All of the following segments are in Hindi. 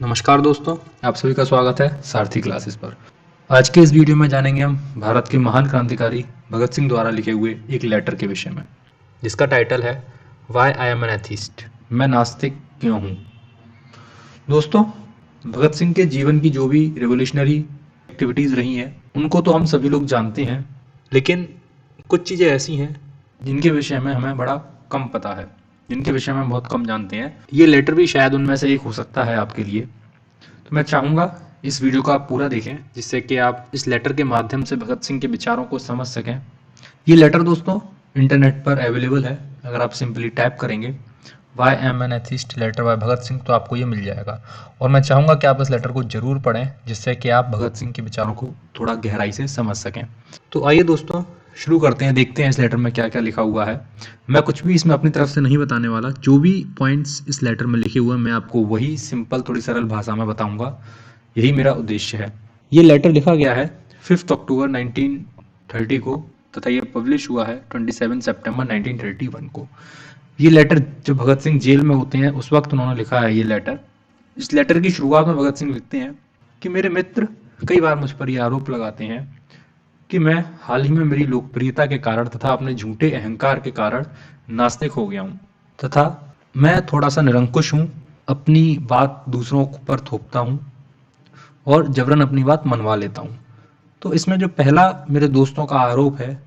नमस्कार दोस्तों, आप सभी का स्वागत है सारथी क्लासेस पर। आज के इस वीडियो में जानेंगे हम भारत के महान क्रांतिकारी भगत सिंह द्वारा लिखे हुए एक लेटर के विषय में, जिसका टाइटल है why I am an atheist, मैं नास्तिक क्यों हूँ। दोस्तों, भगत सिंह के जीवन की जो भी रिवोल्यूशनरी एक्टिविटीज़ रही हैं उनको तो हम सभी लोग जानते हैं, लेकिन कुछ चीज़ें ऐसी हैं जिनके विषय में हमें बड़ा कम पता है, जिनके विषय में हम बहुत कम जानते हैं। ये लेटर भी शायद उनमें से एक हो सकता है आपके लिए। तो मैं चाहूँगा इस वीडियो को आप पूरा देखें, जिससे कि आप इस लेटर के माध्यम से भगत सिंह के विचारों को समझ सकें। ये लेटर दोस्तों इंटरनेट पर अवेलेबल है। अगर आप सिंपली टाइप करेंगे why am an atheist letter by Bhagat Singh तो आपको ये मिल जाएगा। और मैं चाहूँगा कि आप इस लेटर को जरूर पढ़ें, जिससे कि आप भगत सिंह के विचारों को थोड़ा गहराई से समझ सकें। तो आइए दोस्तों शुरू करते हैं, देखते हैं इस लेटर में क्या क्या लिखा हुआ है। मैं कुछ भी इसमें अपनी तरफ से नहीं बताने वाला, जो भी पॉइंट्स इस लेटर में लिखे हुए हैं मैं आपको वही सिंपल थोड़ी सरल भाषा में बताऊंगा। यही मेरा उद्देश्य है। ये लेटर लिखा गया है 5 अक्टूबर 1930 को तथा ये पब्लिश हुआ है 27 सितंबर 1931 को। ये लेटर जब भगत सिंह जेल में होते हैं उस वक्त उन्होंने लिखा है ये लेटर। इस लेटर की शुरुआत में भगत सिंह लिखते हैं कि मेरे मित्र कई बार मुझ पर यह आरोप लगाते हैं कि मैं हाल ही में मेरी लोकप्रियता के कारण तथा अपने झूठे अहंकार के कारण नास्तिक हो गया हूँ तथा मैं थोड़ा सा निरंकुश हूँ, अपनी बात दूसरों पर थोपता हूँ और जबरन अपनी बात मनवा लेता हूँ। तो इसमें जो पहला मेरे दोस्तों का आरोप है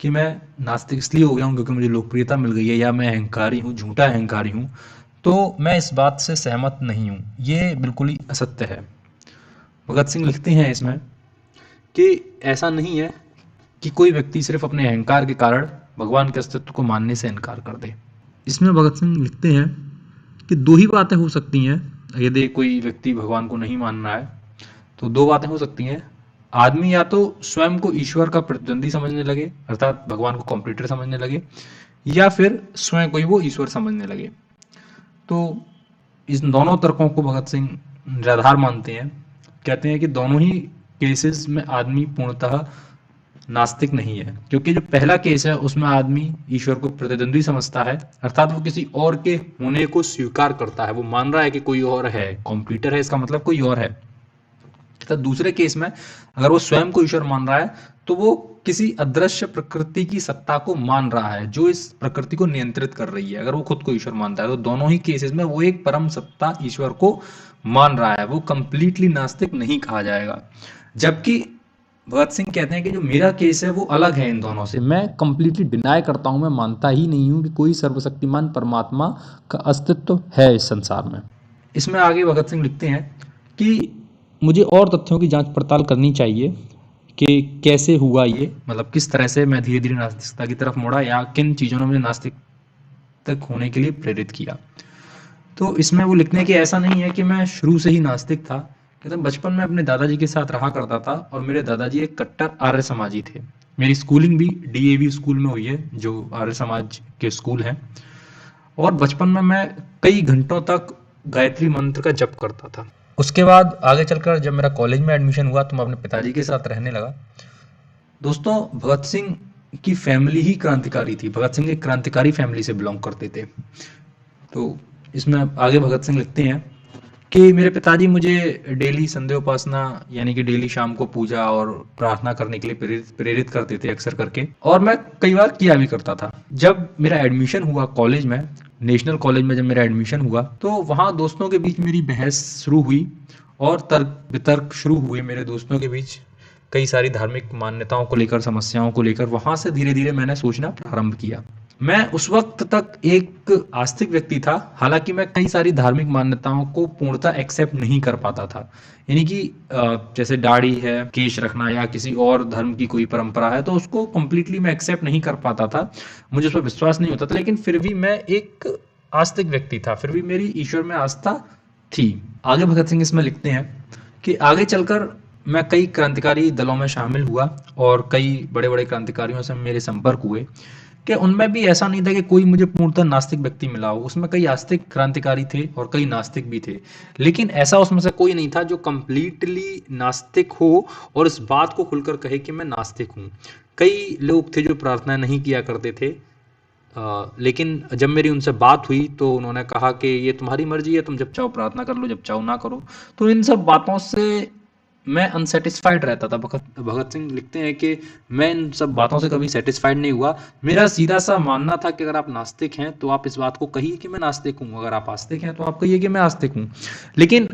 कि मैं नास्तिक इसलिए हो गया हूँ क्योंकि मुझे लोकप्रियता मिल गई है या मैं अहंकारी हूँ, झूठा अहंकारी हूँ, तो मैं इस बात से सहमत नहीं हूँ। ये बिल्कुल ही असत्य है। भगत सिंह लिखते हैं इसमें कि ऐसा नहीं है कि कोई व्यक्ति सिर्फ अपने अहंकार के कारण भगवान के अस्तित्व को मानने से इनकार कर दे। इसमें भगत सिंह लिखते हैं कि दो ही बातें हो सकती हैं यदि कोई व्यक्ति भगवान को नहीं मान रहा है, तो दो बातें हो सकती हैं। आदमी या तो स्वयं को ईश्वर का प्रतिद्वंदी समझने लगे, अर्थात भगवान को कॉम्पिटिटर समझने लगे, या फिर स्वयं को ही वो ईश्वर समझने लगे। तो इस दोनों तर्कों को भगत सिंह निराधार मानते हैं। कहते हैं कि दोनों ही केसेस में आदमी पूर्णतः नास्तिक नहीं है, क्योंकि जो पहला केस है उसमें आदमी ईश्वर को प्रतिद्वंदी समझता है, अर्थात वो किसी और के होने को स्वीकार करता है, वो मान रहा है कि कोई और है, कॉम्पिटिटर है, इसका मतलब कोई और है। तथा दूसरे केस में अगर वो स्वयं को ईश्वर मान रहा है तो वो किसी अदृश्य प्रकृति की सत्ता को मान रहा है जो इस प्रकृति को नियंत्रित कर रही है। अगर वो खुद को ईश्वर मानता है तो दोनों ही केसेस में वो एक परम सत्ता ईश्वर को मान रहा है, वो कंप्लीटली नास्तिक नहीं कहा जाएगा। जबकि भगत सिंह कहते हैं कि जो मेरा केस है वो अलग है इन दोनों से, मैं कंप्लीटली डिनाई करता हूं, मैं मानता ही नहीं हूं कि कोई सर्वशक्तिमान परमात्मा का अस्तित्व है इस संसार में। इसमें आगे भगत सिंह लिखते हैं कि मुझे और तथ्यों की जांच पड़ताल करनी चाहिए कि कैसे हुआ ये, मतलब किस तरह से मैं धीरे धीरे नास्तिकता की तरफ मुड़ा या किन चीज़ों ने मुझे नास्तिक तक होने के लिए प्रेरित किया। तो इसमें वो लिखते हैं कि ऐसा नहीं है कि मैं शुरू से ही नास्तिक था। कहते बचपन में अपने दादाजी के साथ रहा करता था और मेरे दादाजी एक कट्टर आर्य समाजी थे। मेरी स्कूलिंग भी डीएवी स्कूल में हुई है, जो आर्य समाज के स्कूल हैं। और बचपन में मैं कई घंटों तक गायत्री मंत्र का जप करता था। उसके बाद आगे चलकर जब मेरा कॉलेज में एडमिशन हुआ तो मैं अपने पिताजी के साथ रहने लगा। दोस्तों, भगत सिंह की फैमिली ही क्रांतिकारी थी। भगत सिंह एक क्रांतिकारी फैमिली से बिलोंग करते थे। तो इसमें आगे भगत सिंह लिखते हैं कि मेरे पिताजी मुझे डेली संध्या उपासना यानी कि डेली शाम को पूजा और प्रार्थना करने के लिए प्रेरित करते थे अक्सर करके, और मैं कई बार किया भी करता था। जब मेरा एडमिशन हुआ कॉलेज में, नेशनल कॉलेज में जब मेरा एडमिशन हुआ तो वहाँ दोस्तों के बीच मेरी बहस शुरू हुई और तर्क वितर्क शुरू हुए मेरे दोस्तों के बीच, कई सारी धार्मिक मान्यताओं को लेकर, समस्याओं को लेकर। वहां से धीरे धीरे मैंने सोचना प्रारंभ किया। मैं उस वक्त तक एक आस्तिक व्यक्ति था, हालांकि मैं कई सारी धार्मिक मान्यताओं को पूर्णतः एक्सेप्ट नहीं कर पाता था। यानी कि जैसे दाढ़ी है, केश रखना या किसी और धर्म की कोई परंपरा है तो उसको कंप्लीटली मैं एक्सेप्ट नहीं कर पाता था, मुझे उस पर विश्वास नहीं होता था। लेकिन फिर भी मैं एक आस्तिक व्यक्ति था, फिर भी मेरी ईश्वर में आस्था थी। आगे भगत सिंह इसमें लिखते हैं कि आगे चलकर मैं कई क्रांतिकारी दलों में शामिल हुआ और कई बड़े बड़े क्रांतिकारियों से मेरे संपर्क हुए कि उनमें भी ऐसा नहीं था कि कोई मुझे पूर्णतः नास्तिक व्यक्ति मिला हो। उसमें कई आस्तिक क्रांतिकारी थे और कई नास्तिक भी थे, लेकिन ऐसा उसमें से कोई नहीं था जो कंप्लीटली नास्तिक हो और इस बात को खुलकर कहे कि मैं नास्तिक हूँ। कई लोग थे जो प्रार्थना नहीं किया करते थे, लेकिन जब मेरी उनसे बात हुई तो उन्होंने कहा कि ये तुम्हारी मर्जी है, तुम जब चाहो प्रार्थना कर लो, जब चाहो ना करो। तो इन सब बातों से मैं अनसेटिस्फाइड रहता था। भगत भगत सिंह लिखते हैं कि मैं इन सब बातों से कभी सेटिस्फाइड नहीं हुआ। मेरा सीधा सा मानना था कि अगर आप नास्तिक हैं तो आप इस बात को कहिए कि मैं नास्तिक हूँ, अगर आप आस्तिक हैं तो आप कहिए कि मैं आस्तिक हूँ। लेकिन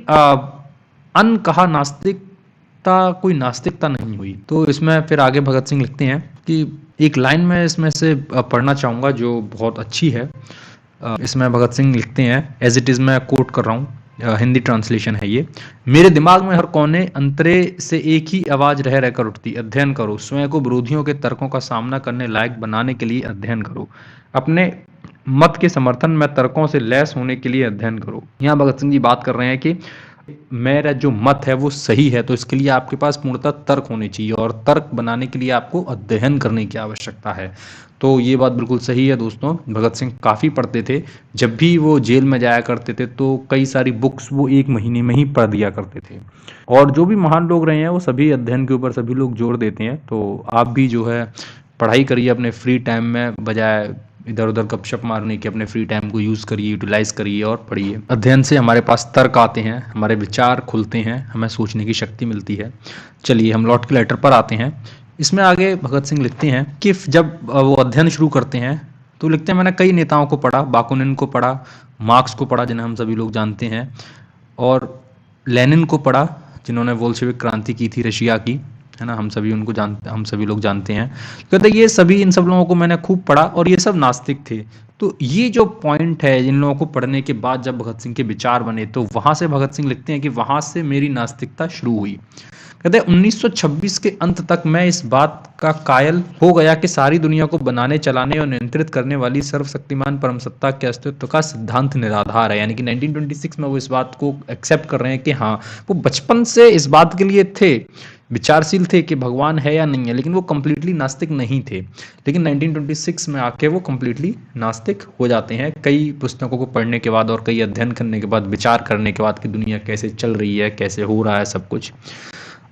अनकहा नास्तिकता कोई नास्तिकता नहीं हुई। तो इसमें फिर आगे भगत सिंह लिखते हैं कि एक लाइन में इसमें से पढ़ना चाहूँगा जो बहुत अच्छी है। इसमें भगत सिंह लिखते हैं, एज इट इज़ मैं कोट कर रहा हूँ, हिंदी ट्रांसलेशन है ये। मेरे दिमाग में हर कोने अंतरे से एक ही आवाज़ रह रहकर उठती, अध्ययन करो, स्वयं को विरोधियों के तर्कों का सामना करने लायक बनाने के लिए अध्ययन करो, अपने मत के समर्थन में तर्कों से लैस होने के लिए अध्ययन करो। यहाँ भगत सिंह जी बात कर रहे हैं कि मेरा जो मत है वो सही है, तो इसके लिए आपके पास पूर्णतः तर्क होने चाहिए और तर्क बनाने के लिए आपको अध्ययन करने की आवश्यकता है। तो ये बात बिल्कुल सही है दोस्तों। भगत सिंह काफ़ी पढ़ते थे। जब भी वो जेल में जाया करते थे तो कई सारी बुक्स वो एक महीने में ही पढ़ दिया करते थे। और जो भी महान लोग रहे हैं वो सभी अध्ययन के ऊपर सभी लोग जोर देते हैं। तो आप भी जो है पढ़ाई करिए अपने फ्री टाइम में, बजाय इधर उधर गपशप मारने के अपने फ्री टाइम को यूज़ करिए, यूटिलाइज करिए और पढ़िए। अध्ययन से हमारे पास तर्क आते हैं, हमारे विचार खुलते हैं, हमें सोचने की शक्ति मिलती है। चलिए हम लौट के लेटर पर आते हैं। इसमें आगे भगत सिंह लिखते हैं कि जब वो अध्ययन शुरू करते हैं तो लिखते हैं, मैंने कई नेताओं को पढ़ा, बाकुनिन को पढ़ा, मार्क्स को पढ़ा जिन्हें हम सभी लोग जानते हैं, और लेनिन को पढ़ा जिन्होंने बोल्शेविक क्रांति की थी रशिया की, है ना, हम सभी लोग जानते हैं। कहते ये सभी इन सब लोगों को मैंने खूब पढ़ा और ये सब नास्तिक थे। तो ये जो पॉइंट है, इन लोगों को पढ़ने के बाद जब भगत सिंह के विचार बने तो वहां से भगत सिंह लिखते हैं कि वहां से मेरी नास्तिकता शुरू हुई। कहते हैं 1926 के अंत तक मैं इस बात का कायल हो गया कि सारी दुनिया को बनाने, चलाने और नियंत्रित करने वाली सर्वशक्तिमान परम सत्ता के अस्तित्व का सिद्धांत निराधार है। यानी कि 1926 में वो इस बात को एक्सेप्ट कर रहे हैं कि हाँ, वो बचपन से इस बात के लिए थे, विचारशील थे कि भगवान है या नहीं है, लेकिन वो कंप्लीटली नास्तिक नहीं थे। लेकिन 1926 में आके वो कंप्लीटली नास्तिक हो जाते हैं, कई पुस्तकों को पढ़ने के बाद और कई अध्ययन करने के बाद, विचार करने के बाद कि दुनिया कैसे चल रही है, कैसे हो रहा है सब कुछ।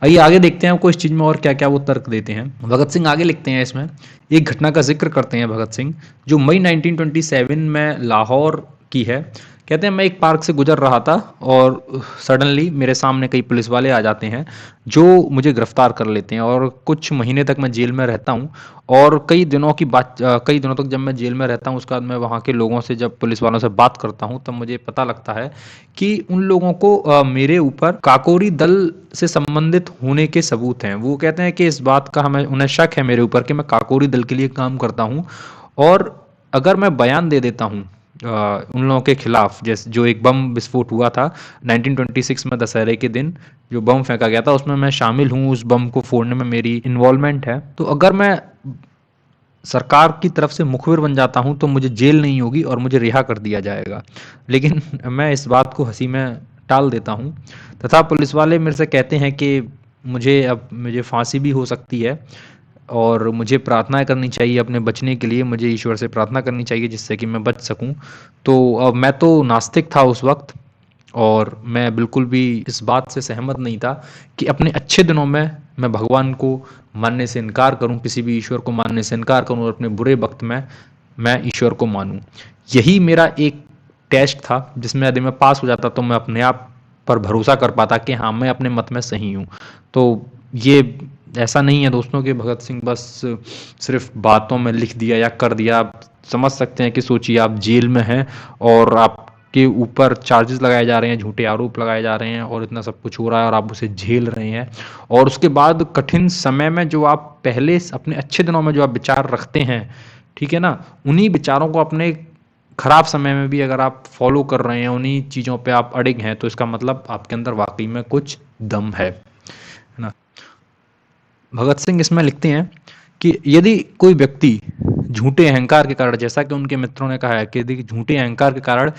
आइए आगे देखते हैं आपको इस चीज़ में और क्या क्या वो तर्क देते हैं। भगत सिंह आगे लिखते हैं, इसमें एक घटना का जिक्र करते हैं भगत सिंह जो मई 1927 में लाहौर की है। कहते हैं मैं एक पार्क से गुजर रहा था और सडनली मेरे सामने कई पुलिस वाले आ जाते हैं जो मुझे गिरफ्तार कर लेते हैं और कुछ महीने तक मैं जेल में रहता हूँ। और कई दिनों तक जब मैं जेल में रहता हूँ उसके बाद मैं वहाँ के लोगों से, जब पुलिस वालों से बात करता हूँ तब मुझे पता लगता है कि उन लोगों को मेरे ऊपर काकोरी दल से संबंधित होने के सबूत हैं। वो कहते हैं कि इस बात का उन्हें शक है मेरे ऊपर कि मैं काकोरी दल के लिए काम करता हूँ, और अगर मैं बयान दे देता हूँ उन लोगों के खिलाफ, जैसे जो एक बम विस्फोट हुआ था 1926 में दशहरे के दिन जो बम फेंका गया था, उसमें मैं शामिल हूँ, उस बम को फोड़ने में मेरी इन्वॉल्वमेंट है, तो अगर मैं सरकार की तरफ से मुखबिर बन जाता हूं तो मुझे जेल नहीं होगी और मुझे रिहा कर दिया जाएगा। लेकिन मैं इस बात को हंसी में टाल देता हूं तथा पुलिस वाले मेरे से कहते हैं कि मुझे फांसी भी हो सकती है और मुझे प्रार्थना करनी चाहिए अपने बचने के लिए, मुझे ईश्वर से प्रार्थना करनी चाहिए जिससे कि मैं बच सकूं। तो अब मैं तो नास्तिक था उस वक्त और मैं बिल्कुल भी इस बात से सहमत नहीं था कि अपने अच्छे दिनों में मैं भगवान को मानने से इनकार करूं, किसी भी ईश्वर को मानने से इनकार करूं और अपने बुरे वक्त में मैं ईश्वर को मानूं। यही मेरा एक टेस्ट था जिसमें यदि मैं पास हो जाता तो मैं अपने आप पर भरोसा कर पाता कि हाँ, मैं अपने मत में सही हूँ। तो ये ऐसा नहीं है दोस्तों कि भगत सिंह बस सिर्फ बातों में लिख दिया या कर दिया। आप समझ सकते हैं कि सोचिए आप जेल में हैं और आपके ऊपर चार्जेस लगाए जा रहे हैं, झूठे आरोप लगाए जा रहे हैं और इतना सब कुछ हो रहा है और आप उसे झेल रहे हैं, और उसके बाद कठिन समय में जो आप पहले अपने अच्छे दिनों में जो आप विचार रखते हैं, ठीक है ना, उन्हीं विचारों को अपने खराब समय में भी अगर आप फॉलो कर रहे हैं, उन्हीं चीज़ों पे आप अड़िग हैं, तो इसका मतलब आपके अंदर वाकई में कुछ दम है ना। भगत सिंह इसमें लिखते हैं कि यदि कोई व्यक्ति झूठे अहंकार के कारण, जैसा कि उनके मित्रों ने कहा है कि यदि झूठे अहंकार के कारण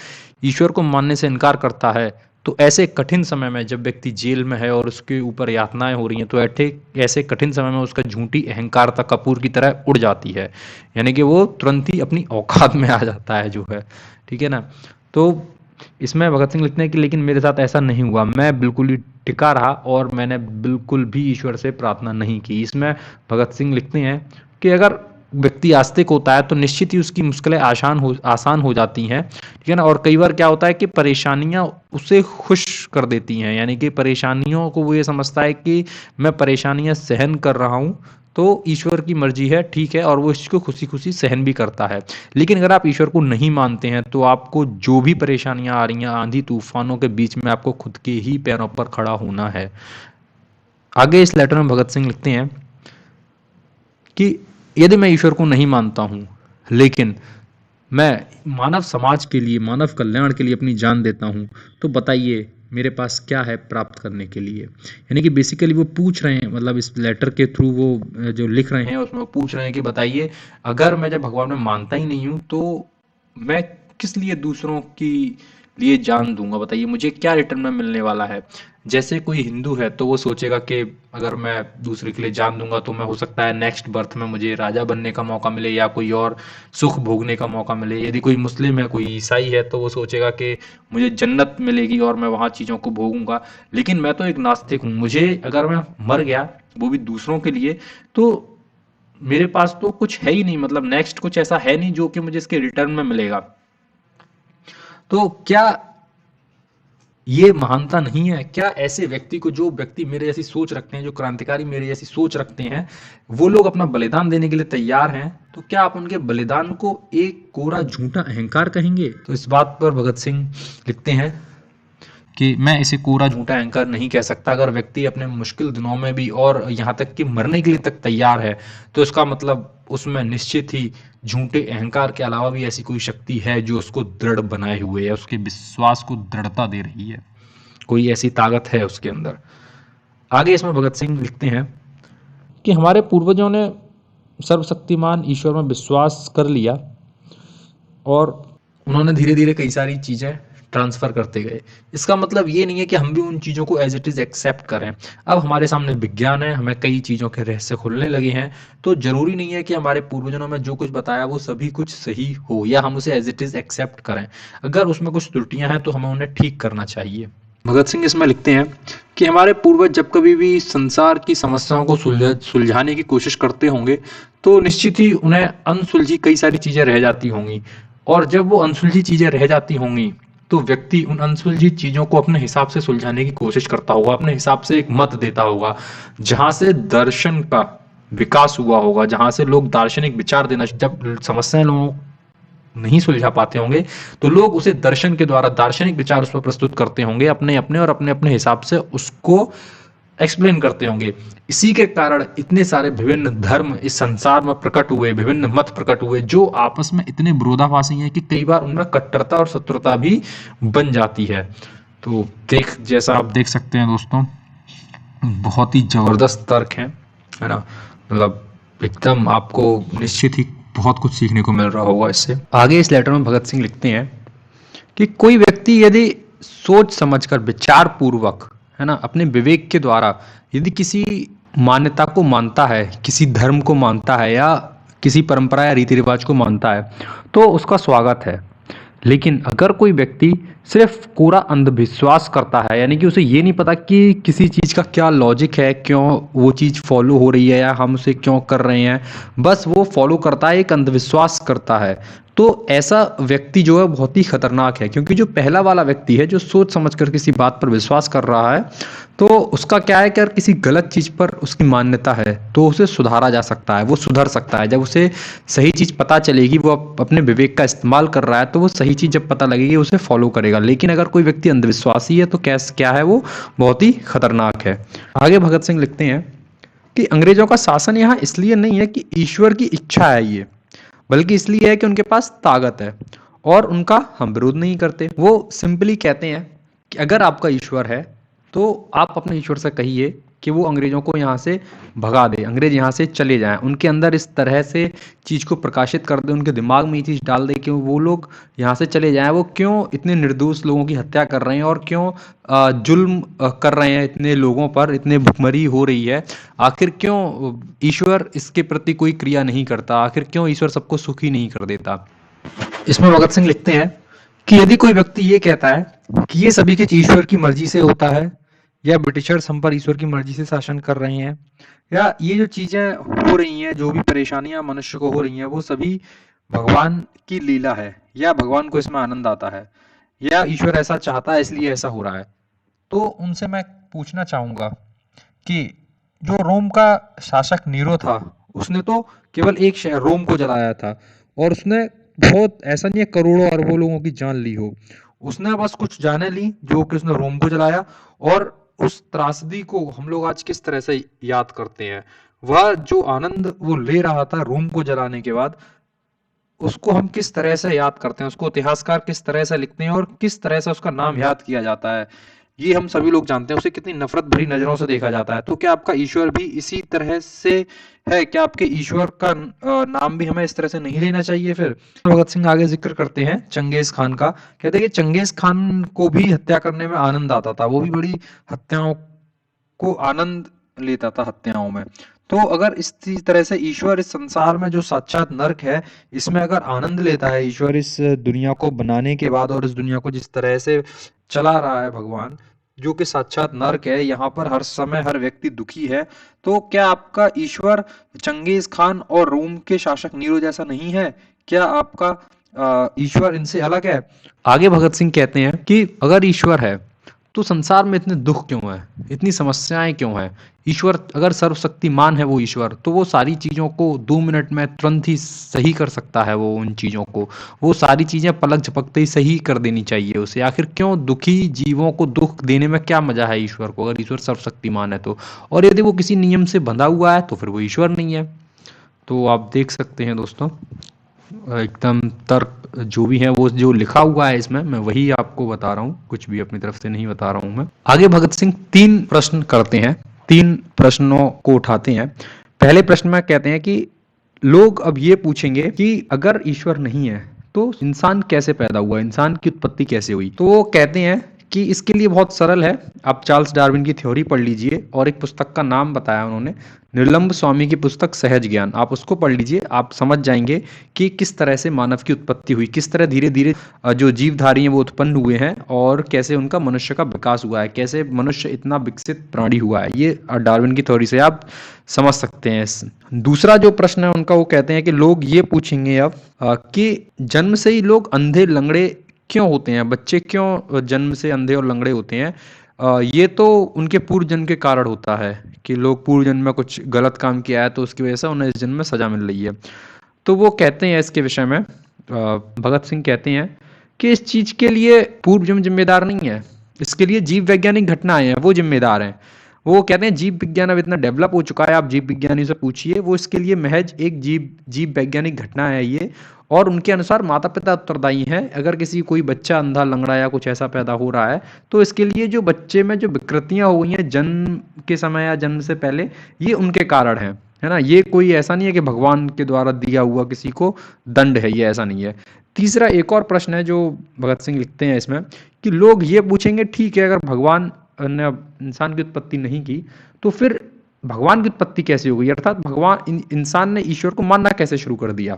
ईश्वर को मानने से इनकार करता है, तो ऐसे कठिन समय में जब व्यक्ति जेल में है और उसके ऊपर यातनाएं हो रही हैं, तो ऐसे कठिन समय में उसका झूठी अहंकारता कपूर की तरह उड़ जाती है, यानी कि वो तुरंत ही अपनी औकात में आ जाता है जो है, ठीक है ना। तो इसमें भगत सिंह लिखते हैं कि लेकिन मेरे साथ ऐसा नहीं हुआ, मैं बिल्कुल ही टिका रहा और मैंने बिल्कुल भी ईश्वर से प्रार्थना नहीं की। इसमें भगत सिंह लिखते हैं कि अगर व्यक्ति आस्तिक होता है तो निश्चित ही उसकी मुश्किलें आसान हो जाती हैं, ठीक है ना। और कई बार क्या होता है कि परेशानियां उसे खुश कर देती हैं, यानी कि परेशानियों को वो ये समझता है कि मैं परेशानियां सहन कर रहा हूं तो ईश्वर की मर्जी है, ठीक है, और वो इसको खुशी खुशी सहन भी करता है। लेकिन अगर आप ईश्वर को नहीं मानते हैं तो आपको जो भी परेशानियां आ रही हैं, आंधी तूफानों के बीच में आपको खुद के ही पैरों पर खड़ा होना है। आगे इस लेटर में भगत सिंह लिखते हैं कि यदि मैं ईश्वर को नहीं मानता हूं लेकिन मैं मानव समाज के लिए, मानव कल्याण के लिए अपनी जान देता हूं, तो बताइए मेरे पास क्या है प्राप्त करने के लिए। यानी कि बेसिकली वो पूछ रहे हैं, मतलब इस लेटर के थ्रू वो जो लिख रहे हैं उसमें वो पूछ रहे हैं कि बताइए, अगर मैं जब भगवान में मानता ही नहीं हूं तो मैं किस लिए दूसरों की लिए जान दूंगा, बताइए मुझे क्या रिटर्न में मिलने वाला है। जैसे कोई हिंदू है तो वो सोचेगा कि अगर मैं दूसरे के लिए जान दूंगा तो मैं, हो सकता है नेक्स्ट बर्थ में मुझे राजा बनने का मौका मिले या कोई और सुख भोगने का मौका मिले। यदि कोई मुस्लिम है, कोई ईसाई है, तो वो सोचेगा कि मुझे जन्नत मिलेगी और मैं वहाँ चीज़ों को भोगूंगा। लेकिन मैं तो एक नास्तिक हूँ, मुझे अगर मैं मर गया वो भी दूसरों के लिए, तो मेरे पास तो कुछ है ही नहीं, मतलब नेक्स्ट कुछ ऐसा है नहीं जो कि मुझे इसके रिटर्न में मिलेगा। तो क्या ये महानता नहीं है? क्या ऐसे व्यक्ति को, जो व्यक्ति मेरे जैसी सोच रखते हैं, जो क्रांतिकारी मेरे जैसी सोच रखते हैं, वो लोग अपना बलिदान देने के लिए तैयार हैं, तो क्या आप उनके बलिदान को एक कोरा झूठा अहंकार कहेंगे? तो इस बात पर भगत सिंह लिखते हैं कि मैं इसे कोरा झूठा अहंकार नहीं कह सकता। अगर व्यक्ति अपने मुश्किल दिनों में भी और यहाँ तक कि मरने के लिए तक तैयार है तो इसका मतलब उसमें निश्चित ही झूठे अहंकार के अलावा भी ऐसी कोई शक्ति है जो उसको दृढ़ बनाए हुए है, उसके विश्वास को दृढ़ता दे रही है, कोई ऐसी ताकत है उसके अंदर। आगे इसमें भगत सिंह लिखते हैं कि हमारे पूर्वजों ने सर्वशक्तिमान ईश्वर में विश्वास कर लिया और उन्होंने धीरे धीरे कई सारी चीजें ट्रांसफर करते गए। इसका मतलब ये नहीं है कि हम भी उन चीजों को एज इट इज एक्सेप्ट करें। अब हमारे सामने विज्ञान है, हमें कई चीजों के रहस्य खुलने लगे हैं, तो जरूरी नहीं है कि हमारे पूर्वजों में जो कुछ बताया वो सभी कुछ सही हो या हम उसे एज इट इज एक्सेप्ट करें। अगर उसमें कुछ त्रुटियां हैं तो हमें उन्हें ठीक करना चाहिए। भगत सिंह इसमें लिखते हैं कि हमारे पूर्वज जब कभी भी संसार की समस्याओं को सुलझाने की कोशिश करते होंगे तो निश्चित ही उन्हें अनसुलझी कई सारी चीजें रह जाती होंगी, और जब वो अनसुलझी चीजें रह जाती होंगी तो व्यक्ति उन अनसुलझी चीजों को अपने हिसाब से सुलझाने की कोशिश करता होगा, अपने हिसाब से एक मत देता होगा, जहां से दर्शन का विकास हुआ होगा, जहां से लोग दार्शनिक विचार देना, जब समस्याएं लोगों नहीं सुलझा पाते होंगे तो लोग उसे दर्शन के द्वारा दार्शनिक विचार उस पर प्रस्तुत करते होंगे, अपने अपने और अपने अपने हिसाब से उसको एक्सप्लेन करते होंगे। इसी के कारण इतने सारे विभिन्न धर्म इस संसार में प्रकट हुए, विभिन्न मत प्रकट हुए जो आपस में इतने विरोधाभासी हैं कि कई बार उनमें कट्टरता और शत्रुता भी बन जाती है। तो जैसा आप देख सकते हैं दोस्तों, बहुत ही जबरदस्त तर्क है ना, मतलब एकदम आपको निश्चित ही बहुत कुछ सीखने को मिल रहा होगा इससे। आगे इस लेटर में भगत सिंह लिखते हैं कि कोई व्यक्ति यदि सोच समझकर विचार पूर्वक, है ना, अपने विवेक के द्वारा यदि किसी मान्यता को मानता है, किसी धर्म को मानता है या किसी परंपरा या रीति रिवाज को मानता है तो उसका स्वागत है। लेकिन अगर कोई व्यक्ति सिर्फ कोरा अंधविश्वास करता है, यानी कि उसे ये नहीं पता कि किसी चीज़ का क्या लॉजिक है, क्यों वो चीज़ फॉलो हो रही है या हम उसे क्यों कर रहे हैं, बस वो फॉलो करता है, एक अंधविश्वास करता है, तो ऐसा व्यक्ति जो है बहुत ही खतरनाक है। क्योंकि जो पहला वाला व्यक्ति है जो सोच समझकर किसी बात पर विश्वास कर रहा है तो उसका क्या है कि अगर किसी गलत चीज़ पर उसकी मान्यता है तो उसे सुधारा जा सकता है, वो सुधर सकता है। जब उसे सही चीज़ पता चलेगी, वो अपने विवेक का इस्तेमाल कर रहा है, तो वो सही चीज़ जब पता लगेगी उसे फॉलो करेगा। लेकिन अगर कोई व्यक्ति अंधविश्वासी है तो क्या है, वो बहुत ही खतरनाक है। आगे भगत सिंह लिखते हैं कि अंग्रेजों का शासन यहाँ इसलिए नहीं है कि ईश्वर की इच्छा है ये, बल्कि इसलिए है कि उनके पास ताकत है और उनका हम विरोध नहीं करते। वो सिंपली कहते हैं कि अगर आपका ईश्वर है तो आप अपने ईश्वर से कहिए कि वो अंग्रेजों को यहाँ से भगा दे, अंग्रेज यहाँ से चले जाएं, उनके अंदर इस तरह से चीज़ को प्रकाशित कर दे, उनके दिमाग में ये चीज़ डाल दे कि वो लोग यहाँ से चले जाएं। वो क्यों इतने निर्दोष लोगों की हत्या कर रहे हैं और क्यों जुल्म कर रहे हैं, इतने लोगों पर इतने भुखमरी हो रही है, आखिर क्यों ईश्वर इसके प्रति कोई क्रिया नहीं करता, आखिर क्यों ईश्वर सबको सुखी नहीं कर देता। इसमें भगत सिंह लिखते हैं कि यदि कोई व्यक्ति ये कहता है कि ये सभी के ईश्वर की मर्जी से होता है या ब्रिटिशर्स हम पर ईश्वर की मर्जी से शासन कर रहे हैं, या ये जो चीजें हो रही हैं, जो भी परेशानियां मनुष्य को हो रही हैं, वो सभी भगवान की लीला है, या भगवान को इसमें आनंद आता है, या ईश्वर ऐसा चाहता है इसलिए ऐसा हो रहा है। तो उनसे मैं पूछना चाहूंगा कि जो रोम का शासक नीरो था, उसने तो केवल एक शहर रोम को जलाया था, और उसने बहुत, ऐसा नहीं है करोड़ों अरबों लोगों की जान ली हो, उसने बस कुछ जाने ली जो कि उसने रोम को जलाया। और उस त्रासदी को हम लोग आज किस तरह से याद करते हैं, वह जो आनंद वो ले रहा था रोम को जलाने के बाद, उसको हम किस तरह से याद करते हैं, उसको इतिहासकार किस तरह से लिखते हैं और किस तरह से उसका नाम याद किया जाता है, ये हम सभी लोग जानते हैं। उसे कितनी नफरत भरी नजरों से देखा जाता है। तो क्या आपका ईश्वर भी इसी तरह से है? क्या आपके ईश्वर का नाम भी हमें इस तरह से नहीं लेना चाहिए फिर? भगत सिंह आगे जिक्र करते हैं चंगेज खान का। कहते हैं कि चंगेज खान को भी हत्या करने में आनंद आता था, वो भी बड़ी हत्याओं को आनंद लेता था, हत्याओं में। तो अगर इसी तरह से ईश्वर इस संसार में जो साक्षात नर्क है, इसमें अगर आनंद लेता है ईश्वर इस दुनिया को बनाने के बाद, और इस दुनिया को जिस तरह से चला रहा है भगवान, जो कि साक्षात नर्क है, यहाँ पर हर समय हर व्यक्ति दुखी है, तो क्या आपका ईश्वर चंगेज खान और रोम के शासक नीरो जैसा नहीं है? क्या आपका ईश्वर इनसे अलग है? आगे भगत सिंह कहते हैं कि अगर ईश्वर है तो संसार में इतने दुख क्यों है, इतनी समस्याएं क्यों है? ईश्वर अगर सर्वशक्तिमान है, वो ईश्वर, तो वो सारी चीजों को 2 मिनट में तुरंत ही सही कर सकता है। वो उन चीजों को, वो सारी चीजें पलक झपकते ही सही कर देनी चाहिए उसे। आखिर क्यों दुखी जीवों को दुख देने में क्या मजा है ईश्वर को, अगर ईश्वर सर्वशक्तिमान है तो? और यदि वो किसी नियम से बंधा हुआ है तो फिर वो ईश्वर नहीं है। तो आप देख सकते हैं दोस्तों, एकदम तर्क जो भी है वो जो लिखा हुआ है इसमें, मैं वही आपको बता रहा हूँ, कुछ भी अपनी तरफ से नहीं बता रहा हूँ मैं। आगे भगत सिंह 3 प्रश्न करते हैं, 3 प्रश्नों को उठाते हैं। पहले प्रश्न में कहते हैं कि लोग अब ये पूछेंगे कि अगर ईश्वर नहीं है तो इंसान कैसे पैदा हुआ, इंसान की उत्पत्ति कैसे हुई? तो वो कहते हैं कि इसके लिए बहुत सरल है, आप चार्ल्स डार्विन की थ्योरी पढ़ लीजिए, और एक पुस्तक का नाम बताया उन्होंने, निर्लंब स्वामी की पुस्तक सहज ज्ञान, आप उसको पढ़ लीजिए, आप समझ जाएंगे कि किस तरह से मानव की उत्पत्ति हुई, किस तरह धीरे धीरे जो जीवधारी हैं वो उत्पन्न हुए हैं, और कैसे उनका मनुष्य का विकास हुआ है, कैसे मनुष्य इतना विकसित प्राणी हुआ है। ये डार्विन की थ्योरी से आप समझ सकते हैं। दूसरा जो प्रश्न है उनका, वो कहते हैं कि लोग ये पूछेंगे अब कि जन्म से ही लोग अंधे लंगड़े क्यों होते हैं, बच्चे क्यों जन्म से अंधे और लंगड़े होते हैं? ये तो उनके पूर्व जन्म के कारण होता है कि लोग पूर्व जन्म में कुछ गलत काम किया है, तो उसकी वजह से उन्हें इस जन्म में सजा मिल रही है। तो वो कहते हैं इसके विषय में, भगत सिंह कहते हैं कि इस चीज के लिए पूर्व जन्म जिम्मेदार नहीं है, इसके लिए जीव वैज्ञानिक घटनाएं हैं वो जिम्मेदार हैं। वो कहते हैं जीव विज्ञान अब इतना डेवलप हो चुका है, आप जीव विज्ञानी से पूछिए, वो इसके लिए महज एक जीव वैज्ञानिक घटना है ये, और उनके अनुसार माता पिता उत्तरदायी हैं। अगर किसी कोई बच्चा अंधा लंगड़ा या कुछ ऐसा पैदा हो रहा है, तो इसके लिए जो बच्चे में जो विकृतियां हो गई हैं जन्म के समय या जन्म से पहले, ये उनके कारण है ना। ये कोई ऐसा नहीं है कि भगवान के द्वारा दिया हुआ किसी को दंड है, ये ऐसा नहीं है। तीसरा एक और प्रश्न है जो भगत सिंह लिखते हैं इसमें, कि लोग ये पूछेंगे ठीक है, अगर भगवान ने इंसान की उत्पत्ति नहीं की तो फिर भगवान की उत्पत्ति कैसे हो गई, अर्थात भगवान इंसान ने ईश्वर को मानना कैसे शुरू कर दिया?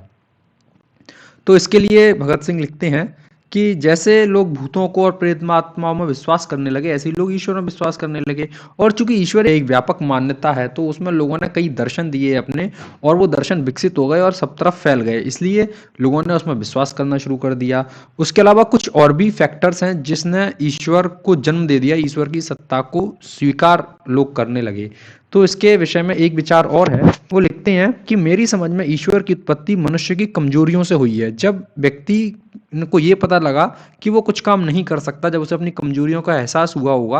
तो इसके लिए भगत सिंह लिखते हैं कि जैसे लोग भूतों को और प्रेतआत्माओं में विश्वास करने लगे, ऐसे ही लोग ईश्वर में विश्वास करने लगे। और चूंकि ईश्वर एक व्यापक मान्यता है, तो उसमें लोगों ने कई दर्शन दिए अपने, और वो दर्शन विकसित हो गए और सब तरफ फैल गए, इसलिए लोगों ने उसमें विश्वास करना शुरू कर दिया। उसके अलावा कुछ और भी फैक्टर्स हैं जिसने ईश्वर को जन्म दे दिया, ईश्वर की सत्ता को स्वीकार लोग करने लगे। तो इसके विषय में एक विचार और है, वो लिखते हैं कि मेरी समझ में ईश्वर की उत्पत्ति मनुष्य की कमजोरियों से हुई है। जब व्यक्ति को ये पता लगा कि वो कुछ काम नहीं कर सकता, जब उसे अपनी कमजोरियों का एहसास हुआ होगा,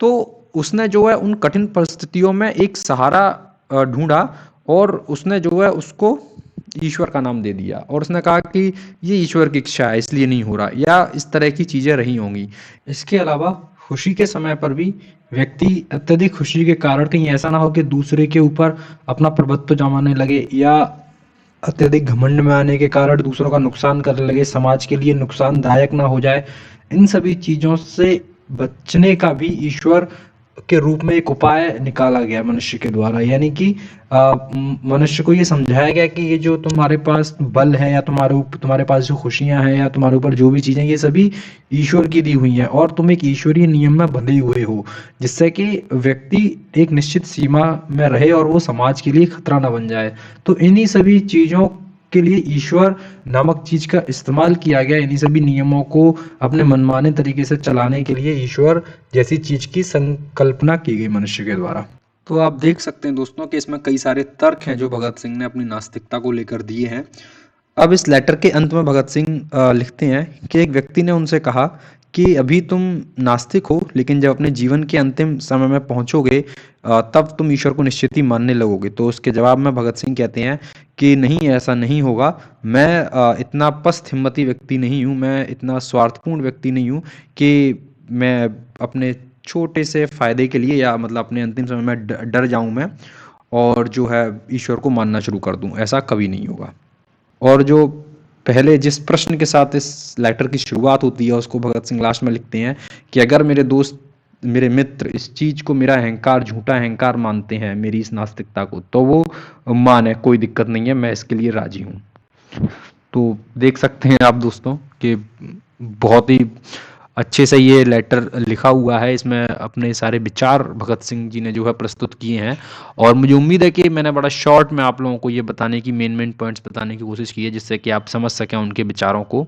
तो उसने जो है उन कठिन परिस्थितियों में एक सहारा ढूंढा, और उसने जो है उसको ईश्वर का नाम दे दिया, और उसने कहा कि ये ईश्वर की इच्छा है इसलिए नहीं हो रहा, या इस तरह की चीजें रही होंगी। इसके अलावा खुशी के समय पर भी व्यक्ति अत्यधिक खुशी के कारण कहीं ऐसा ना हो कि दूसरे के ऊपर अपना प्रभुत्व जमाने लगे, या अत्यधिक घमंड में आने के कारण दूसरों का नुकसान करने लगे, समाज के लिए नुकसानदायक ना हो जाए। इन सभी चीजों से बचने का भी ईश्वर के रूप में एक उपाय निकाला गया मनुष्य के द्वारा, यानी कि मनुष्य को ये समझाया गया कि ये जो तुम्हारे पास बल है या तुम्हारे पास जो खुशियां हैं या तुम्हारे ऊपर जो भी चीजें, ये सभी ईश्वर की दी हुई हैं और तुम एक ईश्वरीय नियम में बंधे हुए हो, जिससे कि व्यक्ति एक निश्चित सीमा में रहे और वो समाज के लिए खतरा न बन जाए। तो इन्हीं सभी चीजों के लिए ईश्वर नामक चीज का इस्तेमाल किया गया। इन्हीं सभी नियमों को अपने मनमाने तरीके से चलाने के लिए ईश्वर जैसी चीज की संकल्पना की गई मनुष्य के द्वारा। तो आप देख सकते हैं दोस्तों कि इसमें कई सारे तर्क हैं जो भगत सिंह ने अपनी नास्तिकता को लेकर दिए हैं। अब इस लेटर के अंत में भगत सिंह लिखते हैं कि एक व्यक्ति ने उनसे कहा कि अभी तुम नास्तिक हो, लेकिन जब अपने जीवन के अंतिम समय में पहुंचोगे तब तुम ईश्वर को निश्चित ही मानने लगोगे। तो उसके जवाब में भगत सिंह कहते हैं कि नहीं, ऐसा नहीं होगा। मैं इतना पस्त हिम्मती व्यक्ति नहीं हूँ, मैं इतना स्वार्थपूर्ण व्यक्ति नहीं हूँ कि मैं अपने छोटे से फायदे के लिए या मतलब अपने अंतिम समय में डर जाऊं मैं और जो है ईश्वर को मानना शुरू कर दूं। ऐसा कभी नहीं होगा। और जो पहले जिस प्रश्न के साथ इस लेटर की शुरुआत होती है उसको भगत सिंह लास्ट में लिखते हैं कि अगर मेरे दोस्त, मेरे मित्र इस चीज को मेरा अहंकार, झूठा अहंकार मानते हैं, मेरी इस नास्तिकता को, तो वो माने, कोई दिक्कत नहीं है, मैं इसके लिए राजी हूँ। तो देख सकते हैं आप दोस्तों कि बहुत ही अच्छे से ये लेटर लिखा हुआ है। इसमें अपने सारे विचार भगत सिंह जी ने जो है प्रस्तुत किए हैं और मुझे उम्मीद है कि मैंने बड़ा शॉर्ट में आप लोगों को ये बताने की मेन पॉइंट्स बताने की कोशिश की है, जिससे कि आप समझ सकें उनके विचारों को।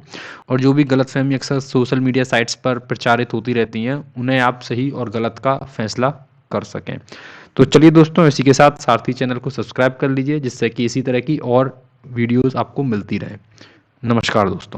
और जो भी गलतफहमी अक्सर सोशल मीडिया साइट्स पर प्रचारित होती रहती हैं, उन्हें आप सही और गलत का फैसला कर सकें। तो चलिए दोस्तों, इसी के साथ सारथी चैनल को सब्सक्राइब कर लीजिए, जिससे कि इसी तरह की और वीडियोज़ आपको मिलती रहे। नमस्कार दोस्तों।